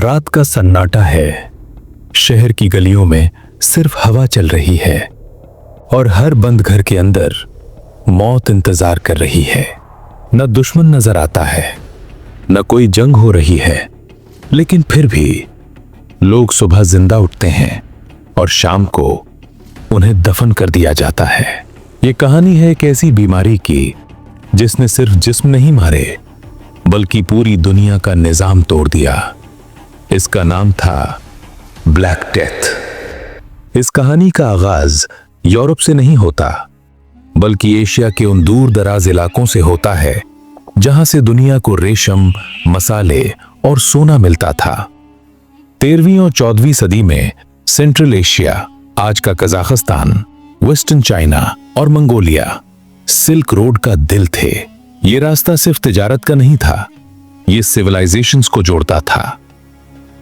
रात का सन्नाटा है। शहर की गलियों में सिर्फ हवा चल रही है और हर बंद घर के अंदर मौत इंतजार कर रही है। न दुश्मन नजर आता है, न कोई जंग हो रही है, लेकिन फिर भी लोग सुबह जिंदा उठते हैं और शाम को उन्हें दफन कर दिया जाता है। ये कहानी है एक ऐसी बीमारी की जिसने सिर्फ जिस्म नहीं मारे बल्कि पूरी दुनिया का निजाम तोड़ दिया। इसका नाम था ब्लैक डेथ। इस कहानी का आगाज यूरोप से नहीं होता बल्कि एशिया के उन दूर दराज इलाकों से होता है जहां से दुनिया को रेशम, मसाले और सोना मिलता था। 13वीं और 14वीं सदी में सेंट्रल एशिया, आज का कजाकिस्तान, वेस्टर्न चाइना और मंगोलिया सिल्क रोड का दिल थे। ये रास्ता सिर्फ तिजारत का नहीं था, ये सिविलाइजेशंस को जोड़ता था।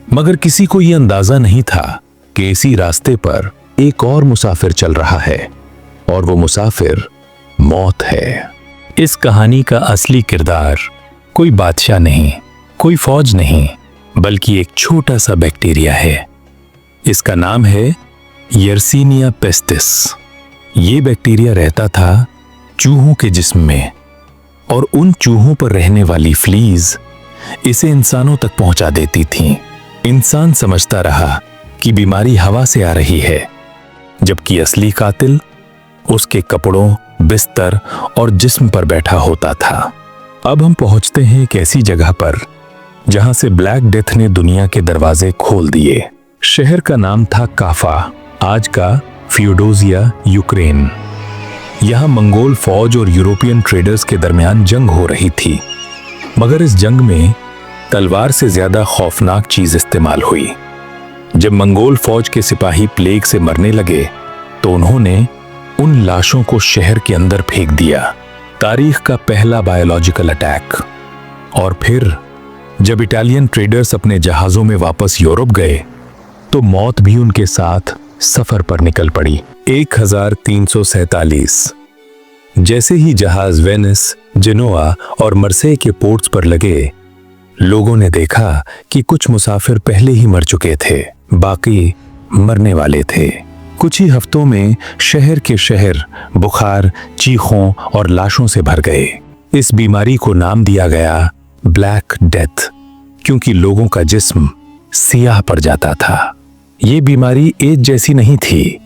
मगर किसी को यह अंदाजा नहीं था कि इसी रास्ते पर एक और मुसाफिर चल रहा है और वो मुसाफिर मौत है। इस कहानी का असली किरदार कोई बादशाह नहीं, कोई फौज नहीं, बल्कि एक छोटा सा बैक्टीरिया है। इसका नाम है यर्सीनिया पेस्टिस। ये बैक्टीरिया रहता था चूहों के जिस्म में और उन चूहों पर रहने वाली फ्लीज इसे इंसानों तक पहुंचा देती थीं। इंसान समझता रहा कि बीमारी हवा से आ रही है, जबकि असली कातिल उसके कपड़ों, बिस्तर और जिस्म पर बैठा होता था। अब हम पहुंचते हैं एक ऐसी जगह पर जहां से ब्लैक डेथ ने दुनिया के दरवाजे खोल दिए। शहर का नाम था काफा, आज का फ्यूडोजिया, यूक्रेन। यहां मंगोल फौज और यूरोपियन ट्रेडर्स के दरमियान जंग हो रही थी, मगर इस जंग में तलवार से ज्यादा खौफनाक चीज इस्तेमाल हुई। जब मंगोल फौज के सिपाही प्लेग से मरने लगे तो उन्होंने उन लाशों को शहर के अंदर फेंक दिया। तारीख का पहला बायोलॉजिकल अटैक। और फिर जब इटालियन ट्रेडर्स अपने जहाजों में वापस यूरोप गए तो मौत भी उनके साथ सफर पर निकल पड़ी। 1347 जैसे ही जहाज वेनिस, जेनोआ और मर्सेई के पोर्ट्स पर लगे, लोगों ने देखा कि कुछ मुसाफिर पहले ही मर चुके थे, बाकी मरने वाले थे। कुछ ही हफ्तों में शहर के शहर बुखार, चीखों और लाशों से भर गए। इस बीमारी को नाम दिया गया ब्लैक डेथ, क्योंकि लोगों का जिस्म सियाह पड़ जाता था। ये बीमारी एड्स जैसी नहीं थी,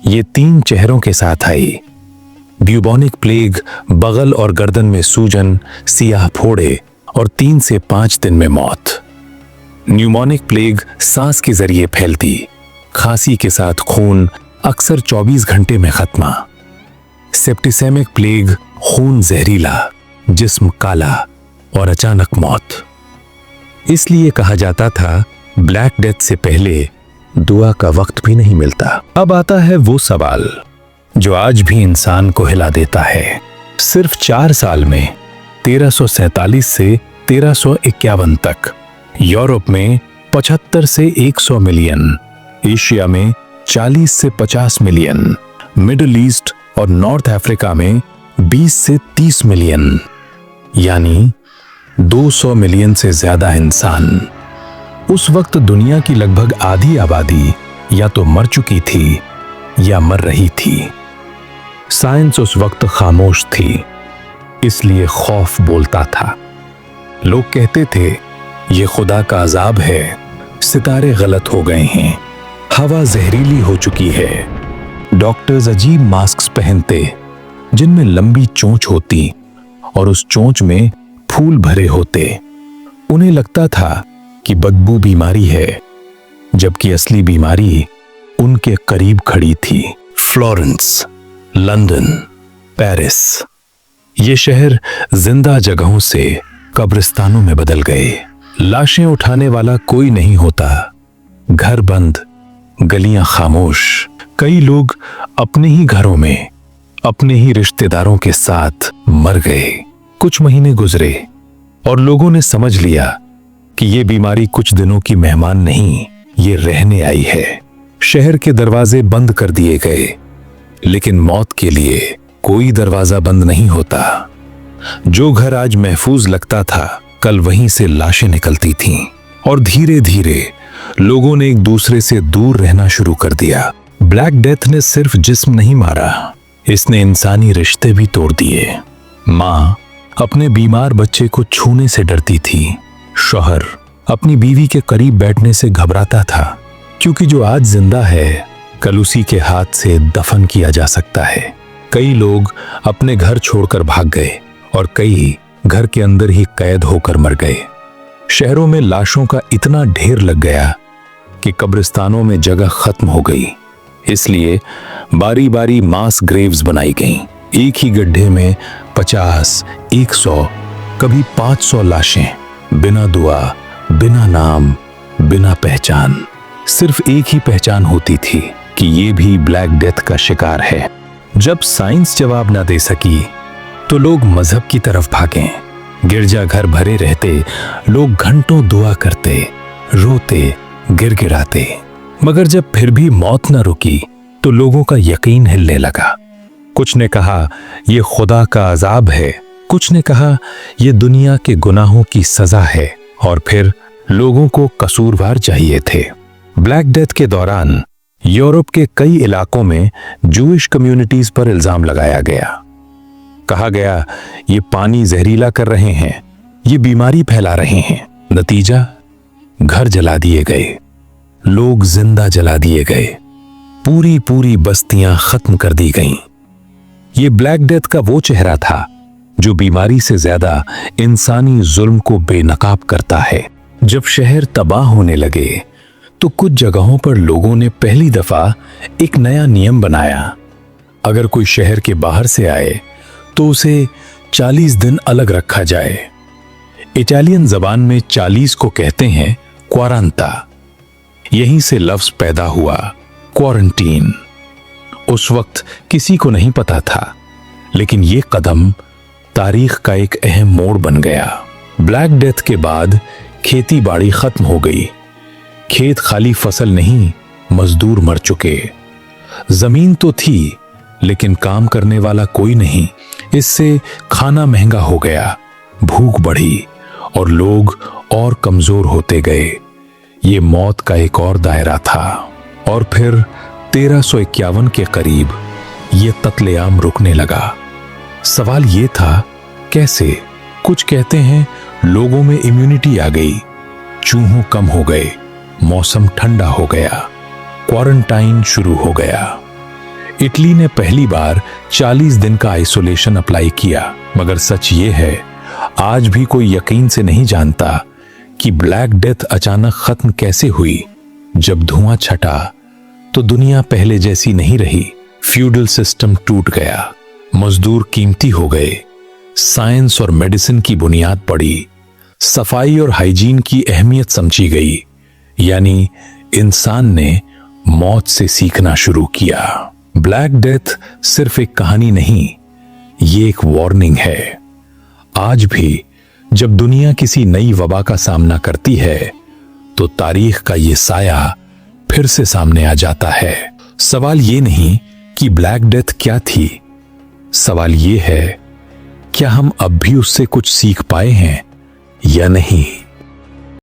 ये 3 चेहरों के साथ आई। ब्यूबोनिक प्लेग, बगल और गर्दन में सूजन, सियाह फोड़े और 3 से 5 दिन में मौत। न्यूमोनिक प्लेग सांस के जरिए फैलती, खांसी के साथ खून, अक्सर 24 घंटे में खत्मा। सेप्टिसेमिक प्लेग, खून जहरीला, जिस्म काला और अचानक मौत। इसलिए कहा जाता था ब्लैक डेथ से पहले दुआ का वक्त भी नहीं मिलता। अब आता है वो सवाल जो आज भी इंसान को हिला देता है। सिर्फ 4 साल में 1347 से 1351 तक यूरोप में 75 से 100 मिलियन, एशिया में 40 से 50 मिलियन, मिडिल ईस्ट और नॉर्थ अफ्रीका में 20 से 30 मिलियन, यानी 200 मिलियन से ज्यादा इंसान। उस वक्त दुनिया की लगभग आधी आबादी या तो मर चुकी थी या मर रही थी। साइंस उस वक्त खामोश थी, इसलिए खौफ बोलता था। लोग कहते थे ये खुदा का अजाब है, सितारे गलत हो गए हैं, हवा जहरीली हो चुकी है। डॉक्टर्स अजीब मास्क पहनते जिनमें लंबी चोंच होती और उस चोंच में फूल भरे होते। उन्हें लगता था कि बदबू बीमारी है, जबकि असली बीमारी उनके करीब खड़ी थी। फ्लोरेंस, लंदन, पेरिस, ये शहर जिंदा जगहों से कब्रिस्तानों में बदल गए। लाशें उठाने वाला कोई नहीं होता, घर बंद, गलियां खामोश। कई लोग अपने ही घरों में अपने ही रिश्तेदारों के साथ मर गए। कुछ महीने गुजरे और लोगों ने समझ लिया कि ये बीमारी कुछ दिनों की मेहमान नहीं, ये रहने आई है। शहर के दरवाजे बंद कर दिए गए, लेकिन मौत के लिए कोई दरवाजा बंद नहीं होता। जो घर आज महफूज लगता था, कल वहीं से लाशें निकलती थीं। और धीरे धीरे लोगों ने एक दूसरे से दूर रहना शुरू कर दिया। ब्लैक डेथ ने सिर्फ जिस्म नहीं मारा, इसने इंसानी रिश्ते भी तोड़ दिए। माँ अपने बीमार बच्चे को छूने से डरती थी। शौहर अपनी बीवी के करीब बैठने से घबराता था, क्योंकि जो आज जिंदा है कल उसी के हाथ से दफन किया जा सकता है। कई लोग अपने घर छोड़कर भाग गए और कई घर के अंदर ही कैद होकर मर गए। शहरों में लाशों का इतना ढेर लग गया कि कब्रिस्तानों में जगह खत्म हो गई। इसलिए बारी बारी मास ग्रेव्स बनाई गईं। एक ही गड्ढे में 50, 100, कभी 500 लाशें, बिना दुआ, बिना नाम, बिना पहचान। सिर्फ एक ही पहचान होती थी कि ये भी ब्लैक डेथ का शिकार है। जब साइंस जवाब ना दे सकी तो लोग मजहब की तरफ भागे। गिरजाघर भरे रहते, लोग घंटों दुआ करते, रोते, गिड़गिड़ाते। मगर जब फिर भी मौत न रुकी तो लोगों का यकीन हिलने लगा। कुछ ने कहा यह खुदा का अजाब है, कुछ ने कहा यह दुनिया के गुनाहों की सजा है, और फिर लोगों को कसूरवार चाहिए थे। ब्लैक डेथ के दौरान यूरोप के कई इलाकों में जूइश कम्युनिटीज पर इल्जाम लगाया गया। कहा गया ये पानी जहरीला कर रहे हैं, ये बीमारी फैला रहे हैं। नतीजा, घर जला दिए गए, लोग जिंदा जला दिए गए, पूरी पूरी बस्तियां खत्म कर दी गईं। ये ब्लैक डेथ का वो चेहरा था जो बीमारी से ज्यादा इंसानी जुल्म को बेनकाब करता है। जब शहर तबाह होने लगे तो कुछ जगहों पर लोगों ने पहली दफा एक नया नियम बनाया। अगर कोई शहर के बाहर से आए तो उसे 40 दिन अलग रखा जाए। इटालियन जबान में 40 को कहते हैं क्वारंटा। यहीं से लफ्ज पैदा हुआ क्वारंटीन। उस वक्त किसी को नहीं पता था, लेकिन यह कदम तारीख का एक अहम मोड़ बन गया। ब्लैक डेथ के बाद खेती बाड़ी खत्म हो गई। खेत खाली फसल नहीं, मजदूर मर चुके। जमीन तो थी लेकिन काम करने वाला कोई नहीं। इससे खाना महंगा हो गया, भूख बढ़ी और लोग और कमजोर होते गए। ये मौत का एक और दायरा था। और फिर 1351 के करीब ये कत्लेआम रुकने लगा। सवाल ये था कैसे? कुछ कहते हैं लोगों में इम्यूनिटी आ गई, चूहों कम हो गए, मौसम ठंडा हो गया, क्वारंटाइन शुरू हो गया। इटली ने पहली बार 40 दिन का आइसोलेशन अप्लाई किया। मगर सच ये है, आज भी कोई यकीन से नहीं जानता कि ब्लैक डेथ अचानक खत्म कैसे हुई। जब धुआं छटा तो दुनिया पहले जैसी नहीं रही। फ्यूडल सिस्टम टूट गया, मजदूर कीमती हो गए, साइंस और मेडिसिन की बुनियाद पड़ी, सफाई और हाइजीन की अहमियत समझी गई। यानी इंसान ने मौत से सीखना शुरू किया। ब्लैक डेथ सिर्फ एक कहानी नहीं, ये एक वार्निंग है। आज भी जब दुनिया किसी नई वबा का सामना करती है तो तारीख का ये साया फिर से सामने आ जाता है। सवाल ये नहीं कि ब्लैक डेथ क्या थी, सवाल ये है क्या हम अब भी उससे कुछ सीख पाए हैं या नहीं।